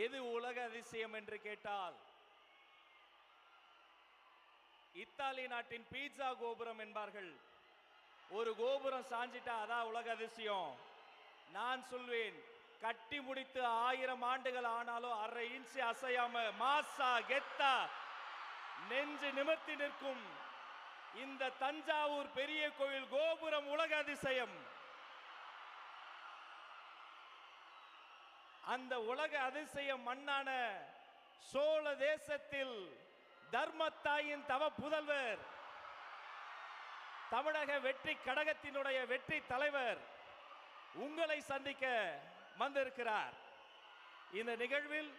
எது உலக அதிசயம் என்று கேட்டால் இத்தாலி நாட்டின் பீட்சா கோபுரம் என்பார்கள். ஒரு கோபுரம் சாஞ்சிட்டா அதான் உலக அதிசயம். நான் சொல்வேன், கட்டி முடித்து 1000 ஆண்டுகள் ஆனாலும் அரை இன்ச்சு அசையாம மாசா கெத்தா நெஞ்சு நிமிர்த்தி நிற்கும் இந்த தஞ்சாவூர் பெரிய கோயில் கோபுரம் உலக அதிசயம். அந்த உலக அதிசய மண்ணான சோழ தேசத்தில் தர்மத்தாயின் தவ புதல்வர், தமிழக வெற்றி கழகத்தினுடைய வெற்றி தலைவர் உங்களை சந்திக்க வந்திருக்கிறார். இந்த நிகழ்வில்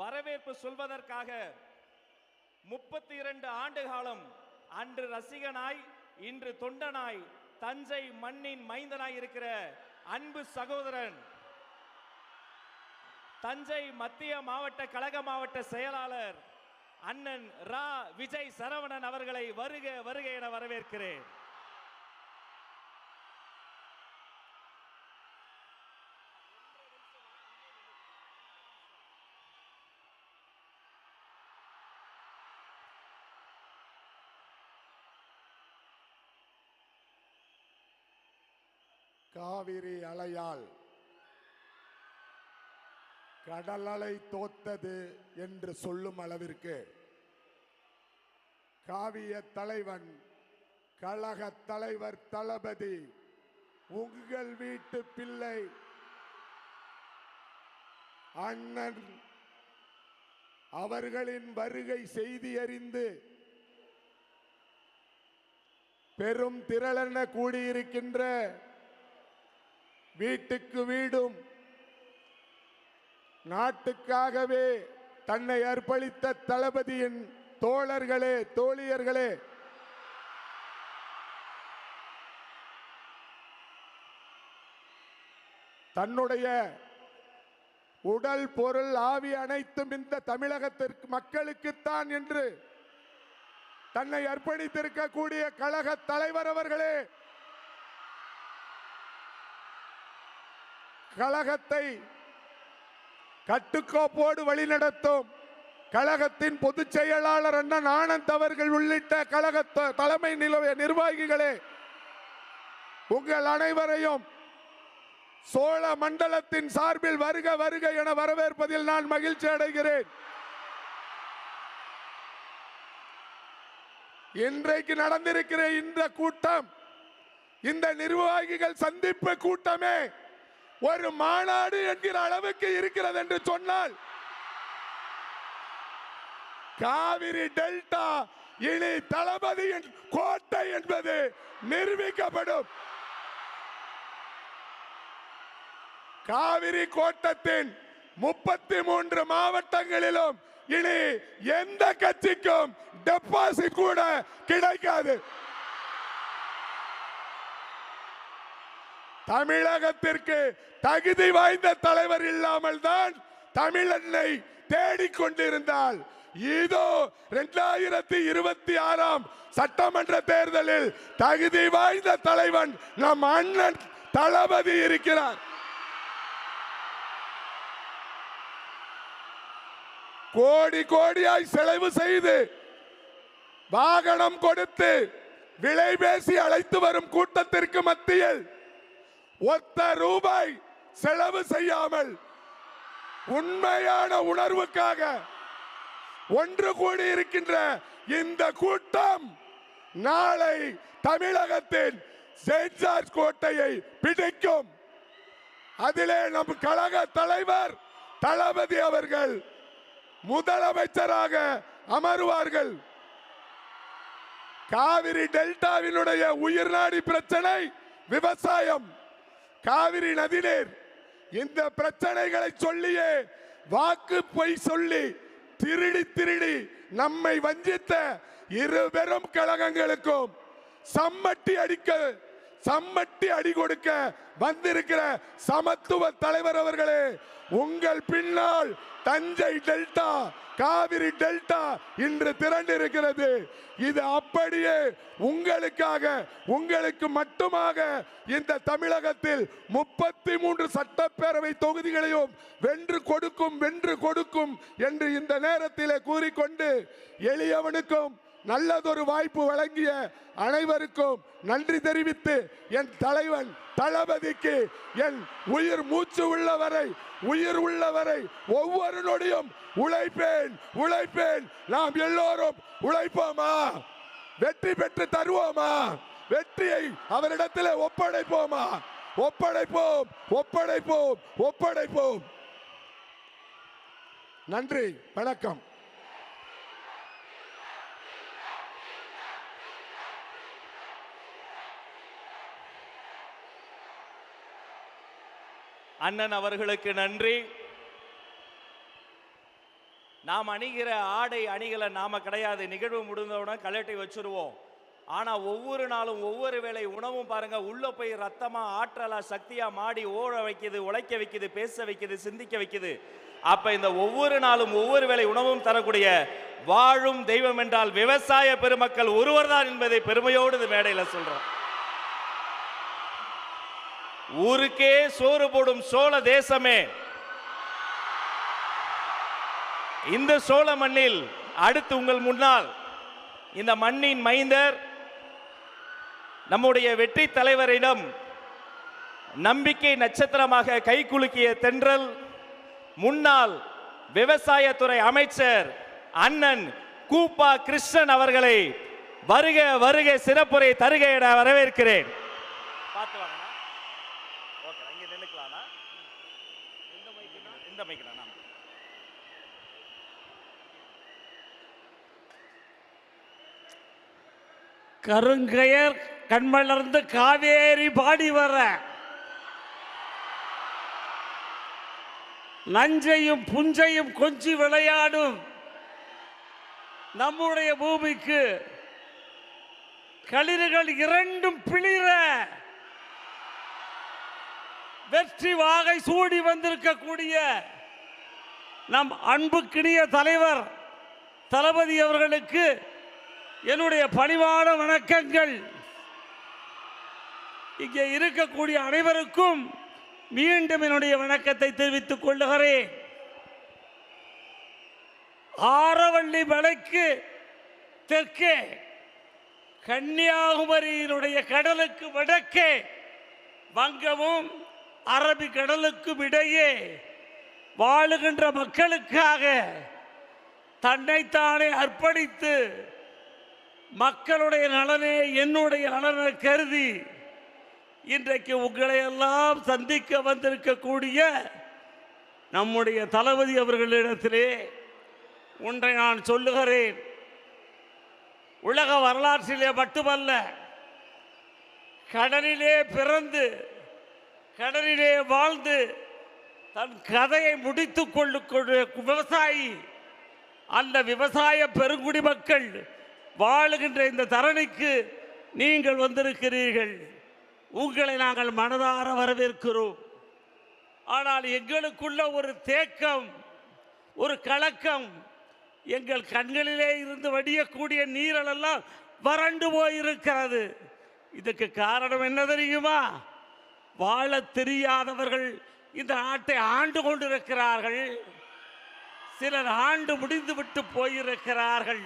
வரவேற்பு சொல்வதற்காக 32 ஆண்டு காலம் அன்று ரசிகனாய் இன்று தொண்டனாய் தஞ்சை மண்ணின் மைந்தனாய் இருக்கிற அன்பு சகோதரன், தஞ்சை மத்திய மாவட்ட கழக மாவட்ட செயலாளர் அண்ணன் ரா விஜய் சரவணன் அவர்களை வருக வருக என வரவேற்கிறேன். காவிரி அலையால் கடல் அலை தோத்தது என்று சொல்லும் அளவிற்கு காவிய தலைவன் கழக தலைவர் தளபதி உங்கள் வீட்டு பிள்ளை அண்ணன் அவர்களின் வருகை செய்தி அறிந்து பெரும் திரளென கூடியிருக்கின்ற வீட்டுக்கு வீடும் நாட்டுக்காகவே தன்னை அர்ப்பணித்த தளபதியின் தோழர்களே தோழியர்களே, தன்னுடைய உடல் பொருள் ஆவி அனைத்தும் இந்த தமிழகத்திற்கு மக்களுக்குத்தான் என்று தன்னை அர்ப்பணித்திருக்கக்கூடிய கழக தலைவர் அவர்களே, கழகத்தை கட்டுக்கோப்போடு வழிநடத்தும் கழகத்தின் பொதுச் செயலாளர் அண்ணன் ஆனந்த் அவர்கள் உள்ளிட்ட கழக தலைமை நிர்வாகிகளே, உங்கள் அனைவரையும் சோழ மண்டலத்தின் சார்பில் வருக வருக என வரவேற்பதில் நான் மகிழ்ச்சி அடைகிறேன். இன்றைக்கு நடந்திருக்கிற இந்த கூட்டம், இந்த நிர்வாகிகள் சந்திப்பு கூட்டமே ஒரு மாநாடு என்கிற அளவுக்கு இருக்கிறது என்று சொன்னால், காவிரி டெல்டா இனி தளபதியின் கோட்டை என்பது நிரூபிக்கப்படும். காவிரி கோட்டத்தின் 33 மாவட்டங்களிலும் இனி எந்த கட்சிக்கும் டெபாசிட் கூட கிடைக்காது. தமிழகத்திற்கு தகுதி வாய்ந்த தலைவர் இல்லாமல் தான் தமிழனை தேடிக்கொண்டிருந்தால், இதோ 2026 சட்டமன்ற தேர்தலில் தகுதி வாய்ந்த தலைவன் நம் அண்ணன் தளபதி இருக்கிறார். கோடி கோடியாய் செலவு செய்து வாகனம் கொடுத்து விலை பேசி அழைத்து வரும் கூட்டத்திற்கு மத்தியில் ஒத்த ரூபாய் செலவு செய்யாமல் உண்மையான உணர்வுக்காக ஒன்று கூடி இருக்கின்ற இந்த கூட்டம் நாளை தமிழகத்தின் செயின்ட் ஜார்ஜ் கோட்டையை பிடிக்கும். அதிலே நம் கழக தலைவர் தளபதி அவர்கள் முதலமைச்சராக அமருவார்கள். காவிரி டெல்டாவினுடைய உயிர்நாடி பிரச்சனை விவசாயம், காவிரி நதிநீர். இந்த பிரச்சனைகளை சொல்லியே வாக்கு பொய் சொல்லி திருடி திருடி நம்மை வஞ்சித்த இரு பெரும் கழகங்களுக்கும் சம்மட்டி அடிக்க சம்மட்டி அடி கொடுக்க வந்திருக்கிற சமத்துவ தலைவர் அவர்களே, உங்கள் பின்னால் தஞ்சை டெல்டா, காவிரி டெல்டா இன்று திரண்டிருக்கிறது. இது அப்படியே உங்களுக்காக, உங்களுக்கு மட்டுமாக இந்த தமிழகத்தில் 33 சட்டப்பேரவை தொகுதிகளையும் வென்று கொடுக்கும் என்று இந்த நேரத்திலே கூறிக்கொண்டு, எளியவனுக்கும் நல்லதொரு வாய்ப்பு வழங்கிய அனைவருக்கும் நன்றி தெரிவித்து, என் தலைவன் தளபதிக்கு என் உயிர் மூச்சு உள்ளவரை, உயிர் உள்ளவரை ஒவ்வொரு நொடியும் உழைப்பேன். நாம் எல்லோரும் உழைப்போமா? வெற்றி பெற்று தருவோமா? வெற்றியை அவரிடத்தில் ஒப்படைப்போமா? ஒப்படைப்போம். நன்றி, வணக்கம். அண்ணன் அவர்களுக்கு நன்றி. நாம் அணிகிற ஆடை அணிகளை நாம கிடையாது, நிகழ்வு முடிந்தவுடன் கலட்டி வச்சிருவோம். ஆனா ஒவ்வொரு நாளும் ஒவ்வொரு வேளை உணவும் பாருங்க, உள்ள போய் ரத்தமா, ஆற்றலா, சக்தியா மாடி ஓட வைக்குது, உழைக்க வைக்குது, பேச வைக்குது, சிந்திக்க வைக்குது. அப்ப இந்த ஒவ்வொரு நாளும் ஒவ்வொரு வேளை உணவும் தரக்கூடிய வாழும் தெய்வம் என்றால் விவசாய பெருமக்கள் ஒருவர்தான் என்பதை பெருமையோடு இந்த மேடையில் சொல்றோம். ஊருக்கே சோறு போடும் சோழ தேசமே, இந்த சோழ மண்ணில் அடுத்து உங்கள் முன்னால் இந்த மண்ணின் மைந்தர், நம்முடைய வெற்றி தலைவரிடம் நம்பிக்கை நட்சத்திரமாக கைகுலுக்கிய தென்றல், முன்னாள் விவசாயத்துறை அமைச்சர் அண்ணன் கூப்பா கிருஷ்ணன் அவர்களை வருக வருக சிறப்புரை தருக என வரவேற்கிறேன். பார்த்து வாங்க. கருங்கயர் கண்மலர்ந்து காவேரி பாடி வர, நஞ்சையும் புஞ்சையும் கொஞ்சி விளையாடும் நம்முடைய பூமிக்கு களிறுகள் இரண்டும் பிளிர வெற்றி வாகை சூடி வந்திருக்கக்கூடிய நம் அன்புக்கினிய தலைவர் தளபதி அவர்களுக்கு என்னுடைய பணிவான வணக்கங்கள். இங்கே இருக்கக்கூடிய அனைவருக்கும் மீண்டும் என்னுடைய வணக்கத்தை தெரிவித்துக் கொள்ளுகிறேன். ஆரவள்ளி மலைக்கு தெற்கே, கன்னியாகுமரியினுடைய கடலுக்கு வடக்கே, வங்கமும் அரபிக் கடலுக்கும் இடையே வாழுகின்ற மக்களுக்காக தன்னைத்தானே அர்ப்பணித்து மக்களுடைய நலனே என்னுடைய நலனை கருதி இன்றைக்கு உங்களை எல்லாம் சந்திக்க வந்திருக்கக்கூடிய நம்முடைய தளபதி அவர்களிடத்திலே ஒன்றை நான் சொல்லுகிறேன். உலக வரலாற்றிலே மட்டுமல்ல, கடலிலே பிறந்து கடலிலே வாழ்ந்து தன் கதையை முடித்துக் கொள்ளுக்கூடிய விவசாயி, அந்த விவசாய பெருங்குடி மக்கள் வாழுகின்ற இந்த தரணிக்கு நீங்கள் வந்திருக்கிறீர்கள். உங்களை நாங்கள் மனதார வரவேற்கிறோம். ஆனால் எங்களுக்குள்ள ஒரு தேக்கம், ஒரு கலக்கம், எங்கள் கண்களிலே இருந்து வடியக்கூடிய நீரெல்லாம் வறண்டு போயிருக்கிறது. இதுக்கு காரணம் என்ன தெரியுமா? வாழ தெரியாதவர்கள் இந்த நாட்டை ஆண்டு கொண்டிருக்கிறார்கள். சிலர் ஆண்டு முடிந்து விட்டு போயிருக்கிறார்கள்.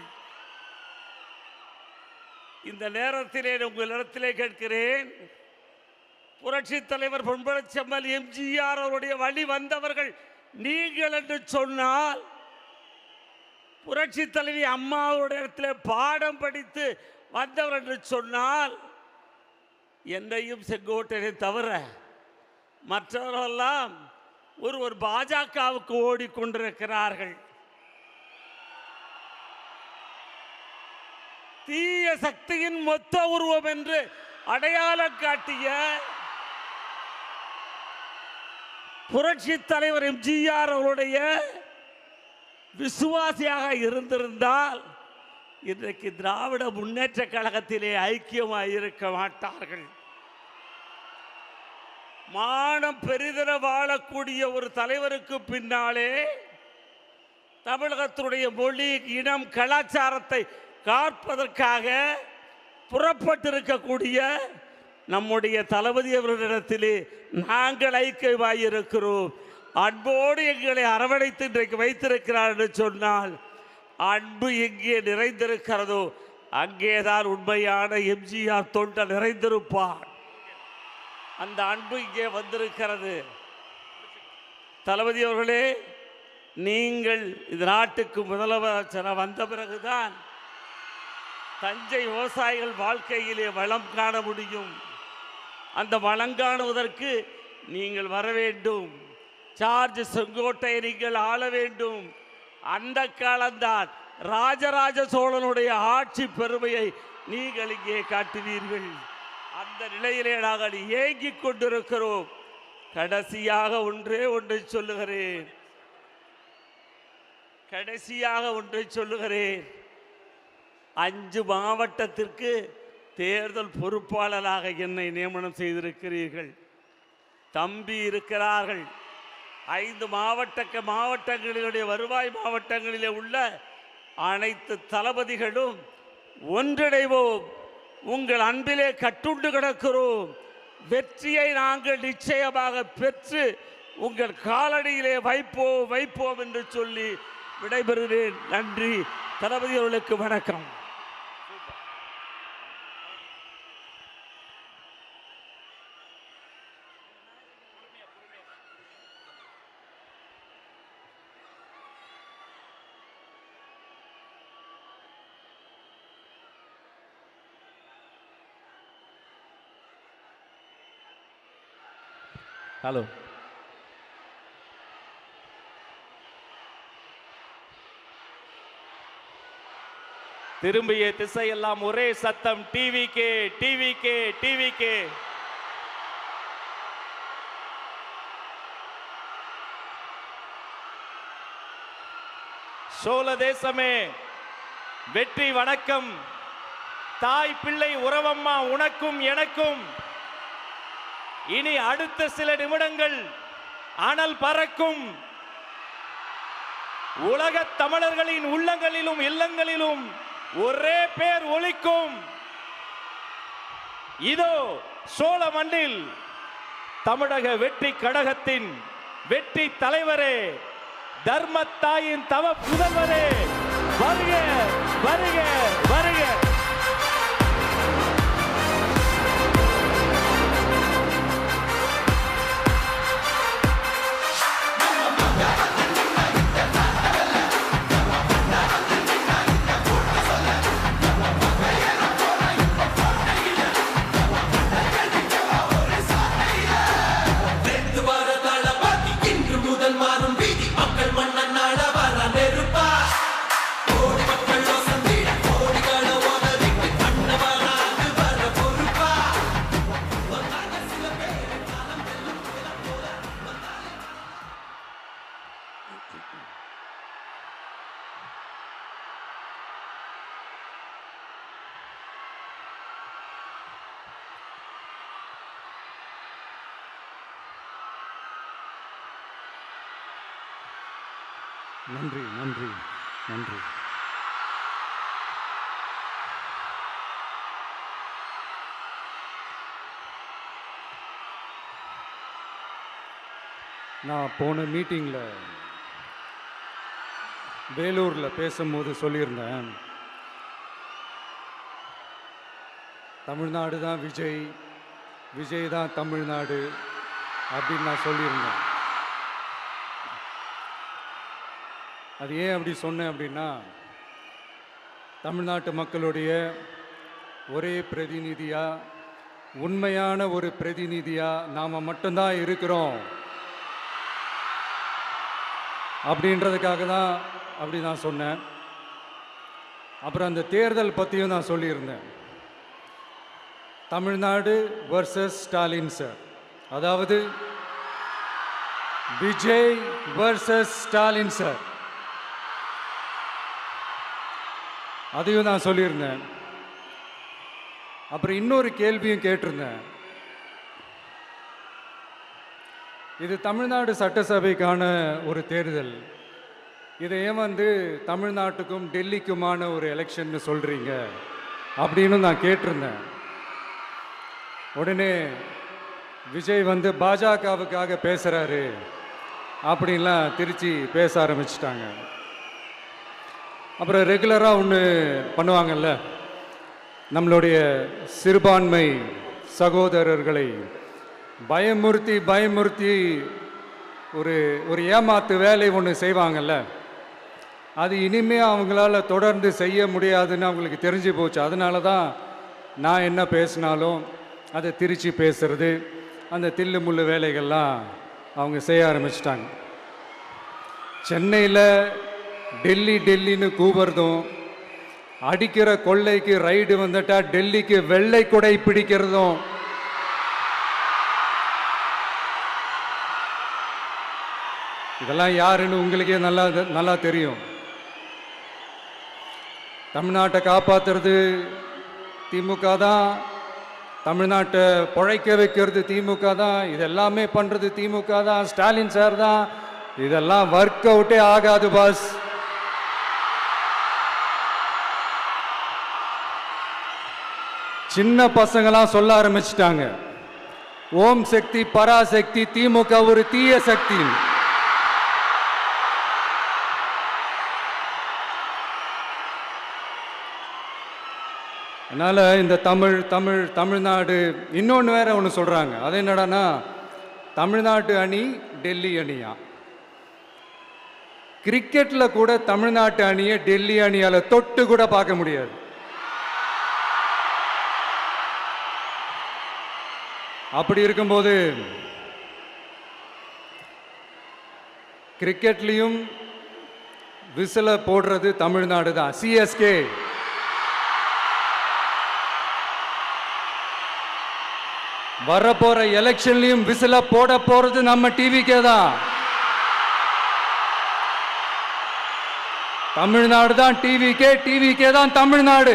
இந்த நேரத்திலே உங்களிடத்திலே கேட்கிறேன், புரட்சி தலைவர் பொன்பழச்செம்மல் எம்ஜிஆர் அவருடைய வழி வந்தவர்கள் நீங்கள் என்று சொன்னால், புரட்சி தலைவி அம்மாவுடைய இடத்துல பாடம் படித்து வந்தவர் என்று சொன்னால், என்னையும் செங்கோட்டையை தவிர மற்றவரெல்லாம் ஒரு பாஜகவுக்கு ஓடிக்கொண்டிருக்கிறார்கள். தீய சக்தியின் மொத்த உருவம் என்று அடையாளம் காட்டிய புரட்சி தலைவர் எம்ஜிஆர் அவருடைய விசுவாசியாக இருந்திருந்தால் இன்றைக்கு திராவிட முன்னேற்ற கழகத்திலே ஐக்கியமாக இருக்க மாட்டார்கள். மானம் பெரிதென வாழக்கூடிய ஒரு தலைவருக்கு பின்னாலே தமிழகத்தினுடைய மொழி, இனம், கலாச்சாரத்தை காப்பதற்காக புறப்பட்டிருக்கக்கூடிய நம்முடைய தளபதி அவர்களிடத்திலே நாங்கள் ஐக்கியமாயிருக்கிறோம். அன்போடு எங்களை அரவணைத்து இன்றைக்கு வைத்திருக்கிறார் என்று சொன்னால், அன்பு எங்கே நிறைந்திருக்கிறதோ அங்கேதான் உண்மையான எம்ஜிஆர் தொண்டர் நிறைந்திருப்பார். அந்த அன்பு இங்கே வந்திருக்கிறது. தளபதி அவர்களே, நீங்கள் இந்த நாட்டுக்கு முதலமைச்சர் வந்த பிறகுதான் தஞ்சை விவசாயிகள் வாழ்க்கையிலே வளம் காண முடியும். அந்த வளம் காணுவதற்கு நீங்கள் வர வேண்டும். ஜார்ஜ் செங்கோட்டையை நீங்கள் ஆள வேண்டும். அந்த காலம்தான் ராஜராஜ சோழனுடைய ஆட்சி பெருமையை நீங்கள் இங்கே காட்டுவீர்கள். அந்த நிலையிலே நாங்கள் ஏங்கிக் கொண்டிருக்கிறோம். கடைசியாக ஒன்றை சொல்லுகிறேன். 5 மாவட்டத்திற்கு தேர்தல் பொறுப்பாளராக என்னை நியமனம் செய்திருக்கிறீர்கள். தம்பி இருக்கிறார்கள். 5 மாவட்டங்களிலுடைய வருவாய் மாவட்டங்களிலே உள்ள அனைத்து தளபதிகளும் ஒன்றிணைவோம். உங்கள் அன்பிலே கட்டுண்டு கிடக்கிறோம். வெற்றியை நாங்கள் நிச்சயமாக பெற்று உங்கள் காலடியிலே வைப்போம் என்று சொல்லி விடைபெறுகிறேன். நன்றி. தளபதி அவர்களுக்கு வணக்கம். ஹலோ, திரும்பிய திசையெல்லாம் ஒரே சத்தம், டிவிகே டிவிகே டிவிகே. சோழ தேசமே வெற்றி வணக்கம். தாய் பிள்ளை உறவம்மா உனக்கும் எனக்கும். இனி அடுத்த சில நிமிடங்கள் அனல் பறக்கும். உலக தமிழர்களின் உள்ளங்களிலும் இல்லங்களிலும் ஒரே பேர் ஒலிக்கும். இதோ சோழ மண்ணில் தமிழக வெற்றி கழகத்தின் வெற்றி தலைவரே, தர்மத்தாயின் தவ புதல்வரே, வருக வருக வருக. நன்றி நன்றி நன்றி. நான் போன மீட்டிங்கில் வேலூரில் பேசும்போது சொல்லியிருந்தேன், தமிழ்நாடு தான் விஜய், விஜய் தான் தமிழ்நாடு அப்படின்னு நான் சொல்லியிருந்தேன். அது ஏன் அப்படி சொன்னேன் அப்படின்னா, தமிழ்நாட்டு மக்களுடைய ஒரே பிரதிநிதியாக, உண்மையான ஒரு பிரதிநிதியாக நாம் மட்டும்தான் இருக்கிறோம் அப்படின்றதுக்காக தான் அப்படி நான் சொன்னேன். அப்புறம் அந்த தேர்தல் பற்றியும் நான் சொல்லியிருந்தேன். தமிழ்நாடு வர்சஸ் ஸ்டாலின் சார், அதாவது விஜய் வர்சஸ் ஸ்டாலின் சார், அதையும் நான் சொல்லியிருந்தேன். அப்புறம் இன்னொரு கேள்வியும் கேட்டிருந்தேன். இது தமிழ்நாடு சட்டசபைக்கான ஒரு தேர்தல். இதை ஏன் தமிழ்நாட்டுக்கும் டெல்லிக்குமான ஒரு எலெக்ஷன் சொல்கிறீங்க அப்படின்னு நான் கேட்டிருந்தேன். உடனே விஜய் பாஜகவுக்காக பேசுகிறாரு அப்படின்லாம் திருச்சி பேச ஆரம்பிச்சிட்டாங்க. அப்புறம் ரெகுலராக ஒன்று பண்ணுவாங்கல்ல, நம்மளுடைய சிறுபான்மை சகோதரர்களை பயமுறுத்தி ஒரு ஏமாத்து வேலை ஒன்று செய்வாங்கல்ல, அது இனிமே அவங்களால தொடர்ந்து செய்ய முடியாதுன்னு அவங்களுக்கு தெரிஞ்சு போச்சு. அதனால தான் நான் என்ன பேசினாலும் அதை திருச்சி பேசுறது, அந்த தில்லு முள்ளு வேலைகள்லாம் அவங்க செய்ய ஆரம்பிச்சிட்டாங்க. சென்னையில் டெல்லின்னு கூவுறதும், அடிக்கிற கொள்ளைக்கு ரைடு வந்துட்டா டெல்லிக்கு வெள்ளை கொடை பிடிக்கிறதும், இதெல்லாம் யாருன்னு உங்களுக்கே நல்லா தெரியும். தமிழ்நாட்டை காப்பாற்றுறது திமுக தான், தமிழ்நாட்டை பிழைக்க வைக்கிறது திமுக தான், இதெல்லாமே பண்ணுறது திமுக தான், ஸ்டாலின் சார் தான். இதெல்லாம் ஒர்க் அவுட்டே ஆகாது பாஸ். சின்ன பசங்களாம் சொல்ல ஆரம்பிச்சிட்டாங்க, ஓம் சக்தி பராசக்தி, திமுக ஒரு தீய சக்தி. அதனால இந்த தமிழ்நாடு இன்னொன்று வேற ஒன்று சொல்றாங்க. அது என்னடான்னா, தமிழ்நாட்டு அணி டெல்லி அணியா. கிரிக்கெட்ல கூட தமிழ்நாட்டு அணியை டெல்லி அணியால தொட்டு கூட பார்க்க முடியாது. அப்படி இருக்கும்போது கிரிக்கெட்லையும் விசில போடுறது தமிழ்நாடு தான். சிஎஸ்கே வரப்போற எலெக்ஷன்லயும் விசில போட போறது நம்ம டிவிக்கே தான். தமிழ்நாடு தான் டிவிக்கே தான் தமிழ்நாடு.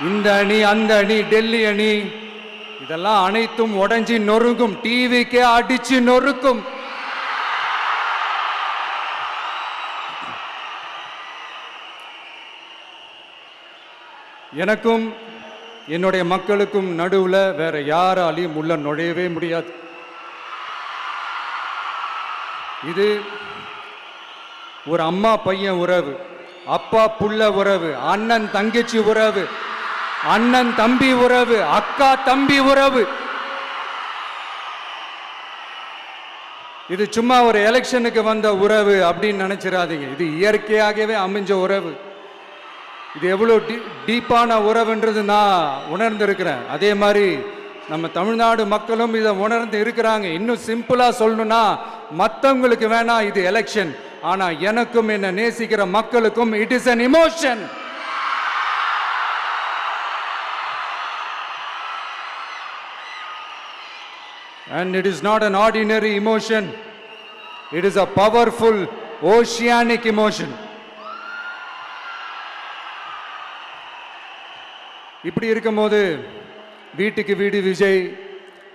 இந்த அணி அந்த அணி டெல்லி அணி இதெல்லாம் அனைத்தும் உடைஞ்சி நொறுங்கும், டிவிக்கே அடிச்சு நொறுக்கும். எனக்கும் என்னுடைய மக்களுக்கும் நடுவுல வேற யாராலையும் உள்ள நுழையவே முடியாது. இது ஒரு அம்மா பையன் உறவு, அப்பா புள்ள உறவு, அண்ணன் தங்கச்சி உறவு, அண்ணன் தம்பி உறவு, அக்கா தம்பி உறவு. இது சும்மா ஒரு எலெக்ஷனுக்கு வந்த உறவு அப்படின்னு நினைச்சிடாதீங்க. இது இயற்கையாகவே அமைஞ்ச உறவு. இது எவ்வளோ டீப்பான உறவுன்றது நான் உணர்ந்திருக்கிறேன். அதே மாதிரி நம்ம தமிழ்நாடு மக்களும் இதை உணர்ந்து இருக்கிறாங்க. இன்னும் சிம்பிளா சொல்லணும்னா, மற்றவங்களுக்கு வேணா இது எலெக்ஷன், ஆனா எனக்கும் என்ன நேசிக்கிற மக்களுக்கும் it is an emotion. And it is not an ordinary emotion. It is a powerful oceanic emotion. இப்படி இருக்கும்போது வீட்டுக்கு வீடு விஜய்,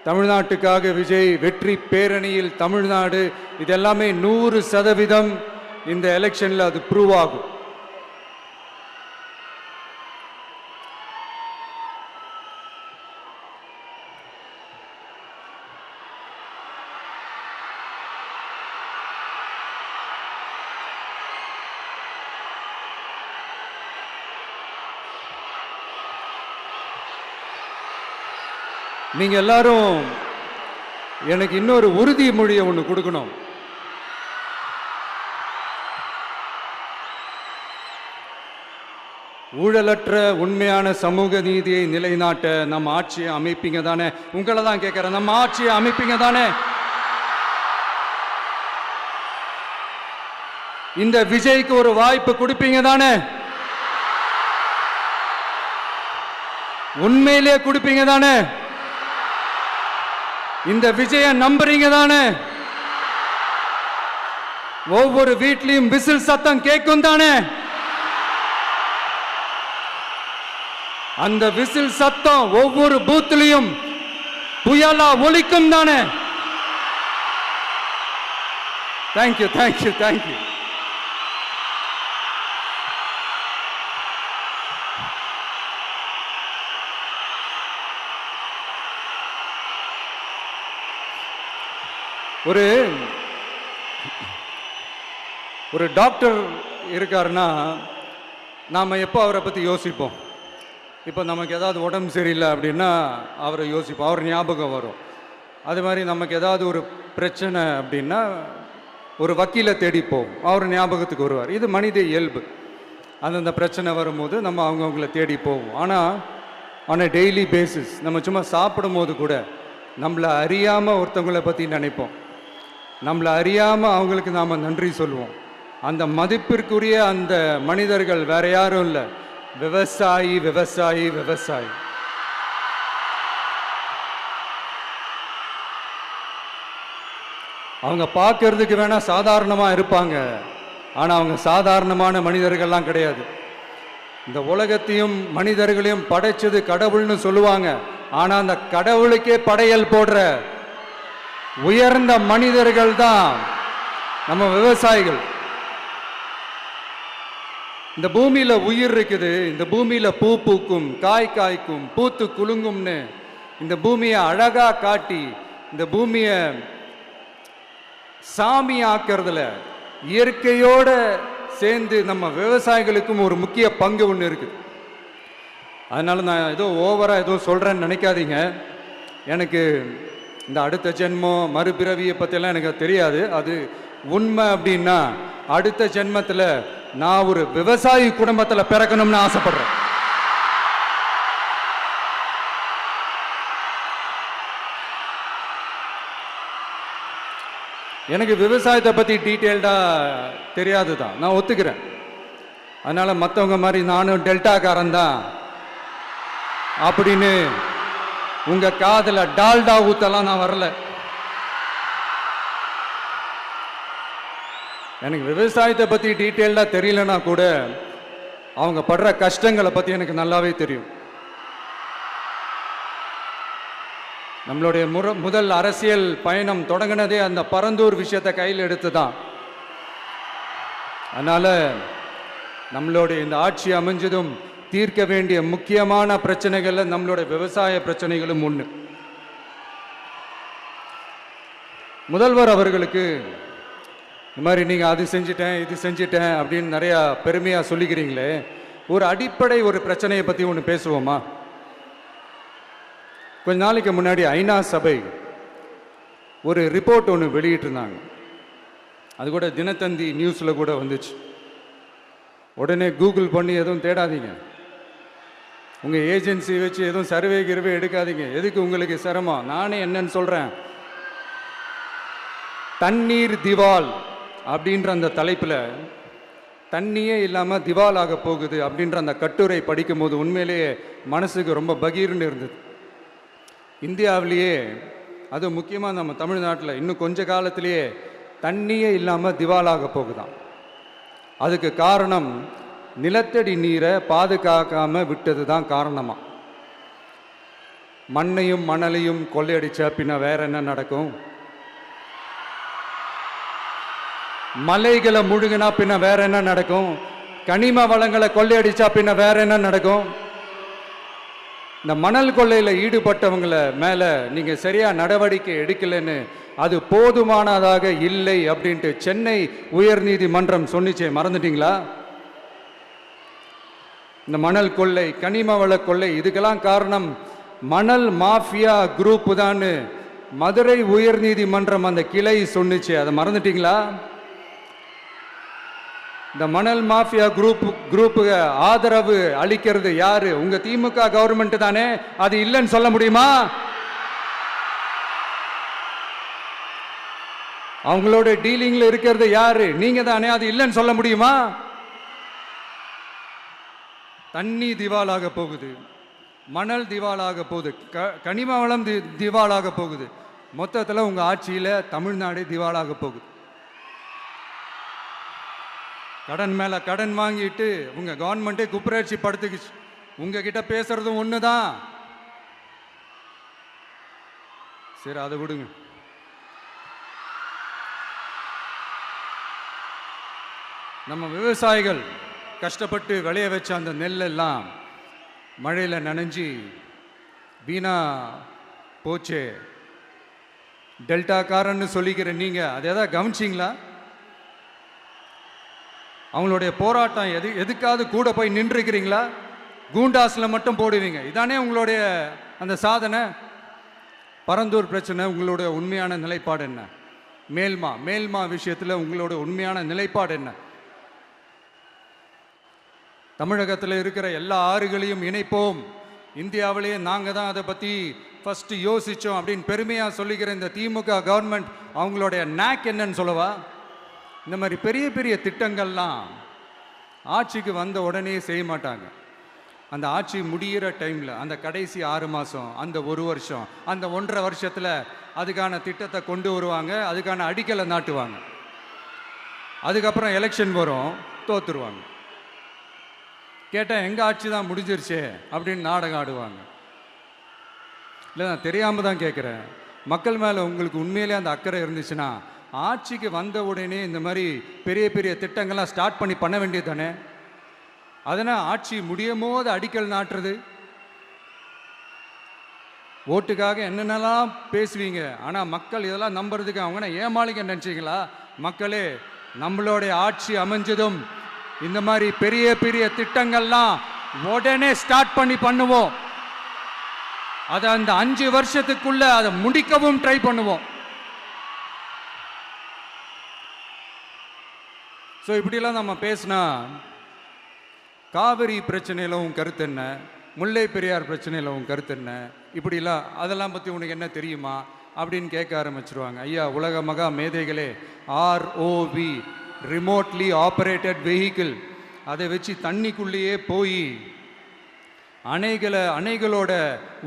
தமிழ்நாட்டுக்காக விஜய், வெற்றி பேரணியில் தமிழ்நாடு, இதெல்லாமே 100% இந்த எலெக்ஷன்ல அது ப்ரூவ் ஆகும். நீங்க எல்லாரும் எனக்கு இன்னொரு உறுதிமொழியை ஒன்று கொடுக்கணும். ஊழலற்ற உண்மையான சமூக நீதியை நிலைநாட்ட நம்ம ஆட்சியை அமைப்பீங்க தானே? உங்களை தான் கேட்கிறேன், நம்ம ஆட்சியை அமைப்பீங்க தானே? இந்த விஜய்க்கு ஒரு வாய்ப்பு கொடுப்பீங்க தானே? உண்மையிலே கொடுப்பீங்க தானே? இந்த விஜய நம்புறீங்க தானே? ஒவ்வொரு வீட்லயும் விசில் சத்தம் கேட்கும் தானே? அந்த விசில் சத்தம் ஒவ்வொரு பூத்திலையும் புயலா ஒலிக்கும் தானே? Thank you thank you thank you. ஒரு டாக்டர் இருக்காருன்னா நாம் எப்போ அவரை பற்றி யோசிப்போம்? இப்போ நமக்கு ஏதாவது உடம்பு சரியில்லை அப்படின்னா அவரை யோசிப்போம், அவர் ஞாபகம் வரும். அது மாதிரி நமக்கு ஏதாவது ஒரு பிரச்சனை அப்படின்னா ஒரு வக்கீலை தேடிப்போம், அவர் ஞாபகத்துக்கு வருவார். இது மனித இயல்பு. அந்தந்த பிரச்சனை வரும்போது நம்ம அவங்கவுங்கள தேடி போவோம். ஆனால் ஆன் அ டெய்லி பேசிஸ் நம்ம சும்மா சாப்பிடும் போது கூட நம்மளை அறியாமல் ஒருத்தவங்களை பற்றி நினைப்போம், நம்மளை அறியாமல் அவங்களுக்கு நாம் நன்றி சொல்லுவோம். அந்த மதிப்பிற்குரிய அந்த மனிதர்கள் வேற யாரும் இல்லை, விவசாயி விவசாயி விவசாயி. அவங்க பார்க்கறதுக்கு வேணா சாதாரணமாக இருப்பாங்க, ஆனால் அவங்க சாதாரணமான மனிதர்கள்லாம் கிடையாது. இந்த உலகத்தையும் மனிதர்களையும் படைச்சது கடவுள்னு சொல்லுவாங்க, ஆனால் அந்த கடவுளுக்கே படையல் போடுற உயர்ந்த மனிதர்கள் தான் நம்ம விவசாயிகள். இந்த பூமியில உயிர் இருக்குது, இந்த பூமியில பூ பூக்கும், காய் காய்க்கும், பூத்து குலுங்கும்னு இந்த பூமியை அழகா காட்டி இந்த பூமியை சாமி ஆக்கிறதுல இயற்கையோட சேர்ந்து நம்ம விவசாயிகளுக்கும் ஒரு முக்கிய பங்கு ஒன்று இருக்குது. அதனால நான் ஏதோ ஓவரா ஏதோ சொல்றேன்னு நினைக்காதீங்க. எனக்கு இந்த அடுத்த ஜென்மம் மறுபிறவியை பற்றியெல்லாம் எனக்கு தெரியாது. அது உண்மை அப்படின்னா அடுத்த ஜென்மத்தில் நான் ஒரு விவசாயி குடும்பத்தில் பிறக்கணும்னு ஆசைப்படுறேன். எனக்கு விவசாயத்தை பற்றி டீட்டெயில்டாக தெரியாது தான், நான் ஒத்துக்கிறேன். அதனால் மற்றவங்க மாதிரி நானும் டெல்டாக்காரன் தான் அப்படின்னு உங்கள் காதில் டால்டா ஊத்தலாம் நான் வரல. எனக்கு விவசாயத்தை பற்றி டீட்டெயில்டாக தெரியலனா கூட அவங்க படுற கஷ்டங்களை பற்றி எனக்கு நல்லாவே தெரியும். நம்மளுடைய முதல் அரசியல் பயணம் தொடங்கினதே அந்த பரந்தூர் விஷயத்தை கையில் எடுத்து தான். அதனால நம்மளுடைய இந்த ஆட்சி அமைஞ்சதும் தீர்க்க வேண்டிய முக்கியமான பிரச்சனைகள்ல நம்மளுடைய விவசாய பிரச்சனைகளும் ஒன்று. முதல்வர் அவர்களுக்கு இந்த மாதிரி நீங்கள் அது செஞ்சிட்டேன் இது செஞ்சிட்டேன் அப்படின்னு நிறையா பெருமையாக சொல்லிக்கிறீங்களே, ஒரு அடிப்படை ஒரு பிரச்சனையை பற்றி ஒன்று பேசுவோமா? கொஞ்ச நாளைக்கு முன்னாடி ஐநா சபை ஒரு ரிப்போர்ட் ஒன்று வெளியிட்டிருந்தாங்க. அது கூட தினத்தந்தி நியூஸில் கூட வந்துச்சு. உடனே கூகுள் பண்ணி எதுவும் தேடாதீங்க, உங்கள் ஏஜென்சி வச்சு எதுவும் சர்வே கிருவே எடுக்காதீங்க. எதுக்கு உங்களுக்கு சிரமம்? நானே என்னன்னு சொல்கிறேன். தண்ணீர் திவால் அப்படின்ற அந்த தலைப்பில் தண்ணியே இல்லாமல் திவால் ஆக போகுது அப்படின்ற அந்த கட்டுரை படிக்கும்போது உண்மையிலேயே மனசுக்கு ரொம்ப பகீர்னு இருந்தது. இந்தியாவிலேயே அது முக்கியமாக நம்ம தமிழ்நாட்டில் இன்னும் கொஞ்ச காலத்திலேயே தண்ணியே இல்லாமல் திவாலாக போகுதான். அதுக்கு காரணம் நிலத்தடி நீரை பாதுகாக்காமல் விட்டது தான் காரணமா. மண்ணையும் மணலையும் கொள்ளையடிச்சா பின்ன வேற என்ன நடக்கும்? மலைகளை முழுகினா பின்ன வேற என்ன நடக்கும்? கனிம வளங்களை கொள்ளையடிச்சா பின்ன வேற என்ன நடக்கும்? இந்த மணல் கொள்ளையில் ஈடுபட்டவங்களை மேலே நீங்கள் சரியாக நடவடிக்கை எடுக்கலைன்னு அது போதுமானதாக இல்லை அப்படின்ட்டு சென்னை உயர்நீதிமன்றம் சொன்னிச்சே, மறந்துட்டீங்களா? இந்த மணல் கொள்ளை, கனிம வள கொள்ளை, இதுக்கெல்லாம் காரணம் மணல் மாஃபியா குரூப் தான் மதுரை உயர்நீதிமன்றம் அந்த கிளை சொன்னிச்சு. அதை மறந்துட்டீங்களா? இந்த மணல் மாஃபியா குரூப்புக்கு ஆதரவு அளிக்கிறது யாரு? உங்க திமுக கவர்மெண்ட் தானே. அது இல்லைன்னு சொல்ல முடியுமா? அவங்களோட டீலிங்ல இருக்கிறது யாரு? நீங்க தானே. அது இல்லைன்னு சொல்ல முடியுமா? தண்ணி திவாலாக போகுது, மணல் திவாலாக போகுது, கனிம வளம் திவாலாக போகுது. மொத்தத்தில் உங்க ஆட்சியில தமிழ்நாடு திவாலாக போகுது. கடன் மேல கடன் வாங்கிட்டு உங்க கவர்மெண்ட்டே குப்பராட்சி படுத்துக்குச்சு. உங்ககிட்ட பேசுறதும் ஒண்ணுதான். சரி, அதை விடுங்க. நம்ம விவசாயிகள் கஷ்டப்பட்டு விளைய வச்ச அந்த நெல்லெல்லாம் மழையில் நனைஞ்சி வீணா போச்சே. டெல்டாக்காரன்னு சொல்லிக்கிற நீங்கள் அதை எதாவது கவனிச்சிங்களா? அவங்களுடைய போராட்டம் எதுக்காவது கூட போய் நின்றுக்கிறீங்களா? கூண்டாஸில் மட்டும் போடுவீங்க. இதானே உங்களுடைய அந்த சாதனை. பரந்தூர் பிரச்சனை உங்களுடைய உண்மையான நிலைப்பாடு என்ன? மேல்மா விஷயத்தில் உங்களோட உண்மையான நிலைப்பாடு என்ன? தமிழகத்தில் இருக்கிற எல்லா ஆறுகளையும் இணைப்போம், இந்தியாவிலேயே நாங்கள் தான் அதை பற்றி ஃபஸ்ட்டு யோசித்தோம் அப்படின்னு பெருமையாக சொல்லிக்கிற இந்த திமுக கவர்மெண்ட் அவங்களுடைய நாக் என்னன்னு சொல்லவா? இந்த மாதிரி பெரிய பெரிய திட்டங்கள்லாம் ஆட்சிக்கு வந்த உடனே செய்ய மாட்டாங்க. அந்த ஆட்சி முடிகிற டைமில், அந்த கடைசி 6 மாதம், அந்த 1 வருஷம், அந்த 1.5 வருஷத்தில் அதுக்கான திட்டத்தை கொண்டு வருவாங்க, அதுக்கான அடிக்கலை நாட்டுவாங்க. அதுக்கப்புறம் எலெக்ஷன் வரும், தோத்துருவாங்க. கேட்டால் எங்கள் ஆட்சி தான் முடிஞ்சிருச்சே அப்படின்னு நாடகம் ஆடுவாங்க. இல்லை, நான் தெரியாமல் தான் கேட்குறேன். மக்கள் மேலே உங்களுக்கு உண்மையிலே அந்த அக்கறை இருந்துச்சுன்னா ஆட்சிக்கு வந்த உடனே இந்த மாதிரி பெரிய பெரிய திட்டங்கள்லாம் ஸ்டார்ட் பண்ண வேண்டியது தானே. அதனால் ஆட்சி முடியும் போது அடிக்கல் நாட்டுறது. ஓட்டுக்காக என்னென்னலாம் பேசுவீங்க, ஆனால் மக்கள் இதெல்லாம் நம்புறதுக்கு அவங்க ஏமாளிங்க நினச்சிங்களா? மக்களே, நம்மளுடைய ஆட்சி அமைஞ்சதும் இந்த மாதிரி பெரிய பெரிய திட்டங்கள்லாம் உடனே ஸ்டார்ட் பண்ணுவோம். அதை அந்த 5 வருஷத்துக்குள்ள அதை முடிக்கவும் ட்ரை பண்ணுவோம். ஸோ இப்படிலாம் நம்ம பேசினா காவிரி பிரச்சனையில் உன் கருத்து என்ன, முல்லை பெரியார் பிரச்சனையில் உன் கருத்து என்ன, இப்படிலாம் அதெல்லாம் பற்றி உனக்கு என்ன தெரியுமா அப்படின்னு கேட்க ஆரம்பிச்சிருவாங்க. ஐயா, உலக மகா மேதைகளே, ROV, ரிமோட்லி ஆப்ரேட்டட் வெஹிக்கிள், அதை வச்சு தண்ணிக்குள்ளேயே போய் அணைகளோட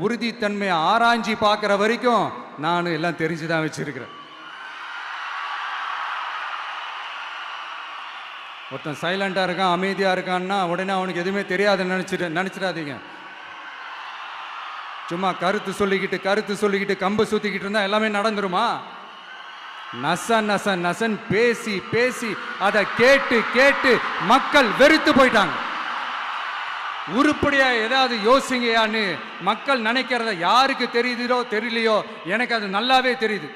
உறுதித்தன்மையை ஆராய்ச்சி பார்க்குற வரைக்கும் நான் எல்லாம் தெரிஞ்சு தான் வச்சிருக்கிறேன். ஒருத்தன் சைலண்டாக இருக்கான், அமைதியாக இருக்கான்னா உடனே அவனுக்கு எதுவுமே தெரியாதுன்னு நினச்சிடாதீங்க. சும்மா கருத்து சொல்லிக்கிட்டு கம்பு சுற்றிக்கிட்டு இருந்தால் எல்லாமே நடந்துருமா? நசன் பேசி அதை கேட்டு மக்கள் வெறுத்து போயிட்டாங்க. உருப்படியா ஏதாவது யோசிங்கயான்னு மக்கள் நினைக்கிறத யாருக்கு தெரியுதோ தெரியலையோ, எனக்கு அது நல்லாவே தெரியுது.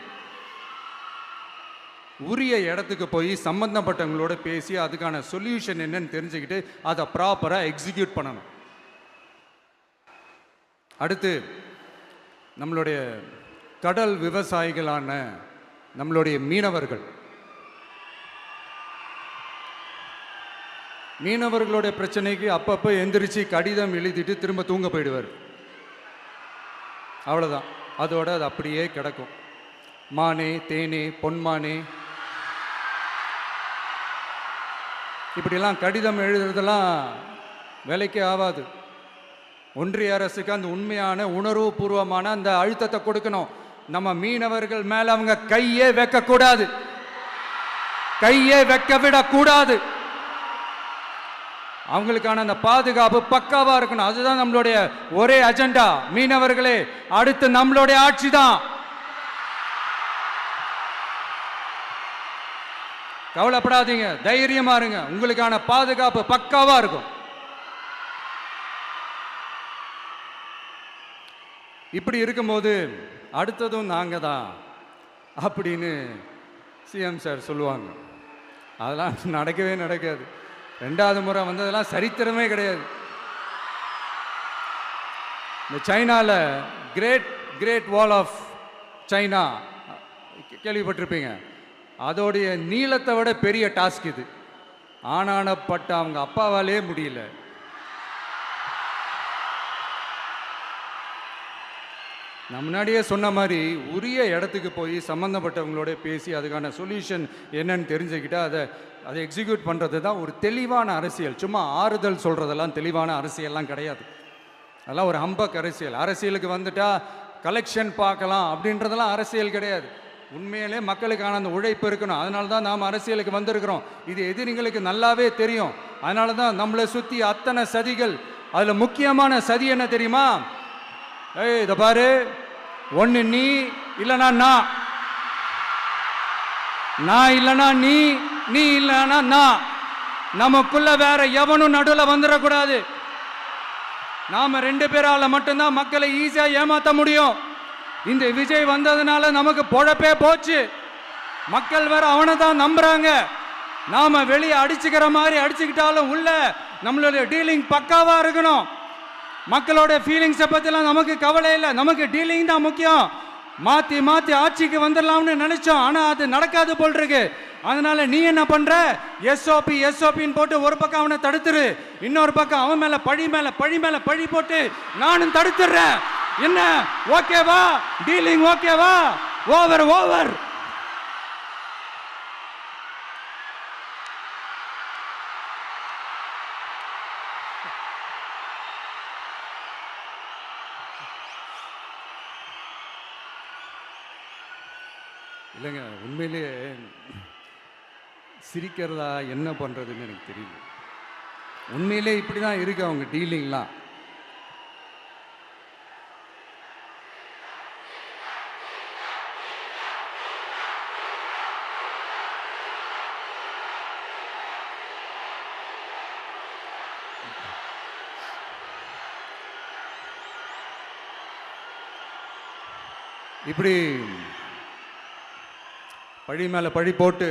உரிய இடத்துக்கு போய் சம்பந்தப்பட்டவங்களோட பேசி அதுக்கான சொல்யூஷன் என்னன்னு தெரிஞ்சுக்கிட்டு அதை ப்ராப்பராக எக்ஸிக்யூட் பண்ணணும். அடுத்து, நம்மளுடைய கடல் விவசாயிகளான நம்மளுடைய மீனவர்களுடைய பிரச்சனைக்கு அப்பப்போ எந்திரிச்சு கடிதம் எழுதிட்டு திரும்ப தூங்க போயிடுவார். அவ்வளோதான், அதோட அது அப்படியே கிடக்கும். மானே, தேனே, பொன்மானே, இப்படிலாம் கடிதம் எழுதுறதெல்லாம் வேலைக்கே ஆகாது. ஒன்றிய அரசுக்கு அந்த உண்மையான உணர்வுபூர்வமான அந்த அழுத்தத்தை கொடுக்கணும். நம்ம மீனவர்கள் மேல அவங்க கையே வைக்கக்கூடாது, கையே வைக்க விடக்கூடாது. அவங்களுக்கான அந்த பாதுகாப்பு பக்காவா இருக்கணும். அதுதான் நம்மளுடைய ஒரே அஜெண்டா. மீனவர்களே, அடுத்து நம்மளுடைய ஆட்சி தான். கவலைப்படாதீங்க, தைரியமா இருங்க, உங்களுக்கான பாதுகாப்பு பக்காவா இருக்கும். இப்படி இருக்கும்போது அடுத்ததும் நாங்க தான் அப்படின்னு சிஎம் சார் சொல்லுவாங்க. அதெல்லாம் நடக்கவே நடக்காது. 2வது முறை வந்ததெல்லாம் சரித்திரமே கிடையாது. இந்த சைனால கிரேட் வால் ஆஃப் சைனா கேள்விப்பட்டிருப்பீங்க. அதோடைய நீளத்தை விட பெரிய டாஸ்க் இது. ஆனானப்பட்ட அவங்க அப்பாவாலே முடியல. நான் முன்னாடியே சொன்ன மாதிரி உரிய இடத்துக்கு போய் சம்மந்தப்பட்டவங்களோட பேசி அதுக்கான சொல்யூஷன் என்னன்னு தெரிஞ்சுக்கிட்டா அதை எக்ஸிக்யூட் பண்ணுறது தான் ஒரு தெளிவான அரசியல். சும்மா ஆறுதல் சொல்கிறதெல்லாம் தெளிவான அரசியல்லாம் கிடையாது. அதெல்லாம் ஒரு ஹம்பக் அரசியல். அரசியலுக்கு வந்துட்டா கலெக்ஷன் பார்க்கலாம் அப்படின்றதெல்லாம் அரசியல் கிடையாது. உண்மையிலே மக்களுக்கான அந்த உழைப்பு இருக்கணும். அதனால தான் நாம் அரசியலுக்கு வந்திருக்கிறோம். இது எதிரிங்களுக்கு நல்லாவே தெரியும். அதனால தான் நம்மளை சுற்றி அத்தனை சதிகள். அதில் முக்கியமான சதி என்ன தெரியுமா? இதை பாரு, ஒன்று நீ இல்லனா நான், நான் இல்லனா நீ, நீ இல்லனா நான். நமக்குள்ள வேற எவனும் நடுவுல வந்துடக்கூடாது. நாம 2 பேரால மட்டும்தான் மக்களை ஈஸியா ஏமாத்த முடியும். இந்த விஜய் வந்ததுனால நமக்கு பொழப்பே போச்சு. மக்கள் வேற அவனை தான் நம்புறாங்க. நாம வெளியே அடிச்சுக்கிற மாதிரி அடிச்சுக்கிட்டாலும் உள்ள நம்மளுடைய டீலிங் பக்காவா இருக்கணும். மக்களோட ஃபீலிங்ஸை பத்திலாம் நமக்கு கவலை இல்லை, நமக்கு டீலிங் தான் முக்கியம். மாத்தி மாத்தி ஆட்சிக்கு வந்துடலாம்னு நினைச்சோம், ஆனா அது நடக்காது போல் இருக்கு. அதனால நீ என்ன பண்ற, எஸ்ஓபி எஸ்ஓபின்னு போட்டு ஒரு பக்கம் அவனை தடுத்துரு, இன்னொரு பக்கம் அவன் மேல பழி மேல பழி மேல பழி போட்டு நானும் தடுத்துடுறேன். என்ன ஓகேவா? டீலிங் ஓகேவா? Over over. இல்லைங்க, உண்மையிலேயே சிரிக்கிறதா என்ன பண்ணுறதுன்னு எனக்கு தெரியல. உண்மையிலே இப்படி தான் இருக்கு அவங்க டீலிங்லாம். இப்படி பழி மேலே பழி போட்டு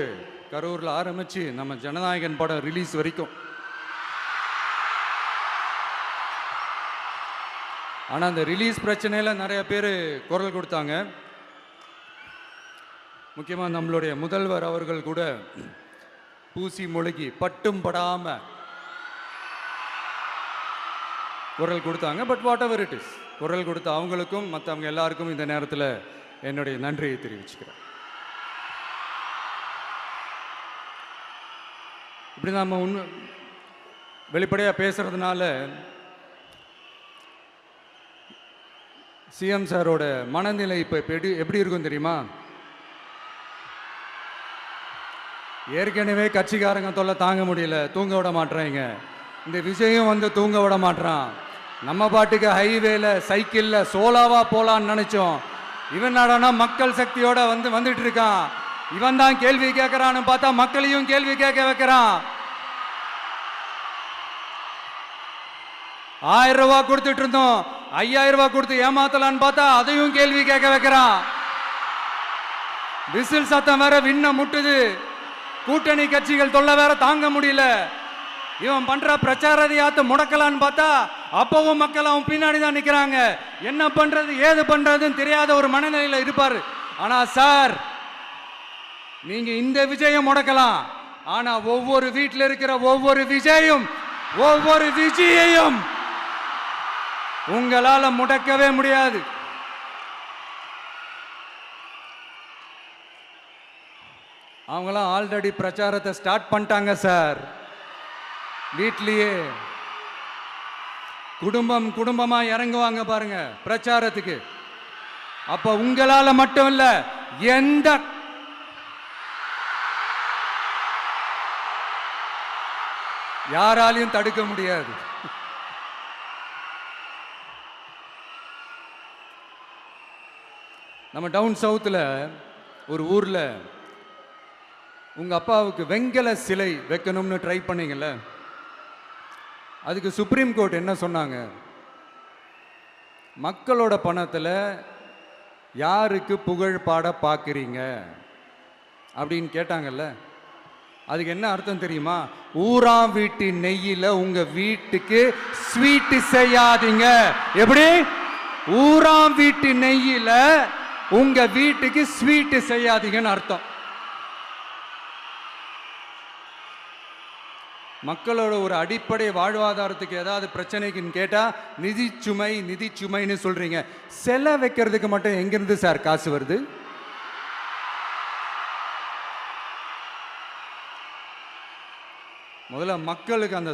கரூரில் ஆரம்பித்து நம்ம ஜனநாயகன் படம் ரிலீஸ் வரைக்கும். ஆனால் அந்த ரிலீஸ் பிரச்சனையில் நிறைய பேர் குரல் கொடுத்தாங்க. முக்கியமாக நம்மளுடைய முதல்வர் அவர்கள் கூட பூசி முழுகி பட்டும் படாமல் குரல் கொடுத்தாங்க. But what ever it is, குரல் கொடுத்த அவங்களுக்கும் மற்றவங்க எல்லாருக்கும் இந்த நேரத்தில் என்னுடைய நன்றியை தெரிவிச்சுக்கிறேன். இப்படி நம்ம வெளிப்படையாக பேசுறதுனால சிஎம் சாரோட மனநிலை இப்போ எப்படி இருக்கும் தெரியுமா? ஏற்கனவே கட்சிக்காரங்க தொல்லை தாங்க முடியல, தூங்க விட மாட்டேறாங்க. இந்த விஜயும் வந்து தூங்க விட மாட்டான். நம்ம பாட்டுக்கு ஹைவேல சைக்கிள்ல சோலாவா போலான்னு நினைச்சோம். இவன் நாடானா மக்கள் சக்தியோட வந்துட்டு இருக்கான். இவன் தான் கேள்வி கேட்கறான்னு பார்த்தா மக்களையும் கேள்வி கேட்க வைக்கிறான். 1000 ரூபாய் கொடுத்துட்டு இருந்தோம், 5000 ரூபாய் கொடுத்து ஏமாத்தலான்னு பார்த்தா அதையும் கேள்வி கேட்க வைக்கிறான். விசில் சத்தம் வேற விண்ண முட்டுது. கூட்டணி கட்சிகள் தொல்லை வேற தாங்க முடியல. இவன் பண்ற பிரச்சாரத்தையாத்த முடக்கலான்னு பார்த்தா அப்பவும் மக்கள் அவன் பின்னாடி தான் நிக்கிறாங்க. என்ன பண்றது ஏது பண்றதுன்னு தெரியாத ஒரு மனநிலையில இருப்பாரு. ஆனா சார், நீங்க இந்த விஜயம் முடக்கலாம், ஆனா ஒவ்வொரு வீட்டில் இருக்கிற ஒவ்வொரு விஜயும் ஒவ்வொரு விஜயையும் உங்களால முடக்கவே முடியாது. அவங்களாம் ஆல்ரெடி பிரச்சாரத்தை ஸ்டார்ட் பண்ணிட்டாங்க சார். வீட்லயே குடும்பம் குடும்பமா இறங்குவாங்க பாருங்க பிரச்சாரத்துக்கு. அப்ப உங்களால மட்டும் இல்ல, எந்த யாராலையும் தடுக்க முடியாது. நம்ம டவுன் சவுத்தில் ஒரு ஊரில் உங்க அப்பாவுக்கு வெங்கல சிலை வைக்கணும்னு ட்ரை பண்ணீங்கல்ல, அதுக்கு சுப்ரீம் கோர்ட் என்ன சொன்னாங்க? மக்களோட பணத்தில் யாருக்கு புகழ் பாட பார்க்குறீங்க அப்படின்னு கேட்டாங்கல்ல. அதுக்கு என்ன அர்த்தம் தெரியுமா? ஊராம் வீட்டு நெய்யில உங்க வீட்டுக்கு ஸ்வீட் செய்யாதீங்க. எப்படி? ஊராம் வீட்டு நெய்யில உங்க வீட்டுக்கு ஸ்வீட் செய்யாதீங்கன்னு அர்த்தம். மக்களோட ஒரு அடிப்படை வாழ்வாதாரத்துக்கு ஏதாவது பிரச்சனைக்குன்னு கேட்டா நிதி சுமைன்னு சொல்றீங்க. செலை வைக்கிறதுக்கு மட்டும் எங்கிருந்து சார் காசு வருது? முதல்ல மக்களுக்கு அந்த